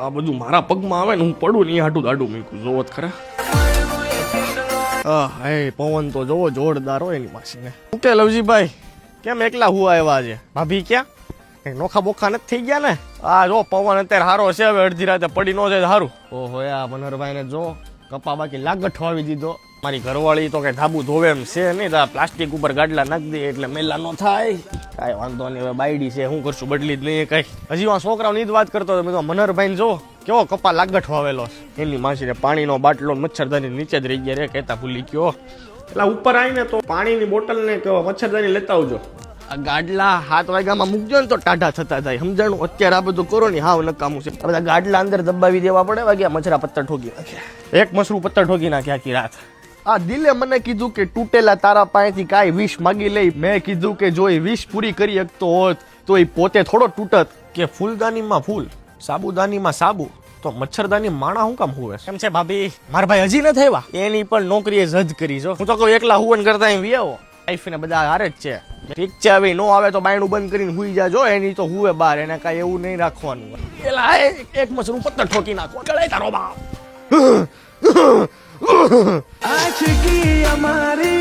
આ બધું મારા પગમાં આવે ને હું પડું ને એ હાટું દાડું મૂકું. જોવો જ ખરા. હે પવન તો જોવો જોરદાર હોય એની માસીને. શું કે લવજીભાઈ, કેમ એકલા હું આવ્યા છે? ભાભી ક્યાં? કઈ નોખા બોખા નથી થઈ ગયા ને? આ જો પવન અત્યારે હારો છે, હવે અડધી રાતે પડી ન જાય સારું. ઓહો આ મનહરભાઈ ને જો કપા બાકી લાગઠ વાવી દીધો. મારી ઘરવાળી તો કઈ ધાબુ ધોવે એમ છે નહીં, પ્લાસ્ટિક ઉપર ગાડલા નાખી દે એટલે મેલા નો થાય. કાંઈ વાંધો નહીં, હવે બાયડી છે શું કરશું, બદલી જ નહીં કઈ. હજી આ છોકરાઓની જ વાત કરતો હતો, મનહરભાઈ જો કેવો કપા લાગઠ વાવેલો એની માસીને પાણીનો બાટલો મચ્છરદાની નીચે જ રહી ગયા રે, કહેતા ભૂલી ગયો. એટલે ઉપર આવીને તો પાણીની બોટલ ને કહો મચ્છરદાની લેતા આવજો. આ ગાડલા 7 વાગ્યામાં મૂકજો ને તો ટાઢા થતા થાય, સમજાણું? અત્યારે આ બધું કરો ને હાવ નકામું છે. બધા ગાડલા અંદર દબાવી દેવા પડે, વાગ્યા મચ્છરા પત્તર ઠોકી નાખ્યા. એક મસરું પત્તર ઠોકી નાખ્યા આખી રાત. આ દિલે મને કીધું કે તૂટેલા તારા પાસેથી કાંઈ વિષ માગી લઈ. મેં કીધું કે જો એ વિષ પૂરી કરી શકતો હોત તો એ પોતે થોડો તૂટત. કે ફૂલદાનીમાં ફૂલ, સાબુદાનીમાં સાબુ, તો મચ્છરદાની માણા હું કામ હુવે? કેમ છે ભાભી? મારા ભાઈ હજી નથી આવ્યા. એની પણ નોકરીએ જજ કરી જો. હું તો કહું એકલા હુવન કરતા એમ વ્યાવો. વાઈફ ને બધા હારે જ છે. ઠીક છે, હવે નો આવે તો બાયણું બંધ કરીને હુઈ જાજો. એની તો હુવે બાર, એને કાંઈ એવું નહીં રાખવાનું. એલા એક મસરું પત્તર ઠોકી નાખો. ગળાઈ તારો બાપ. आज की हमारी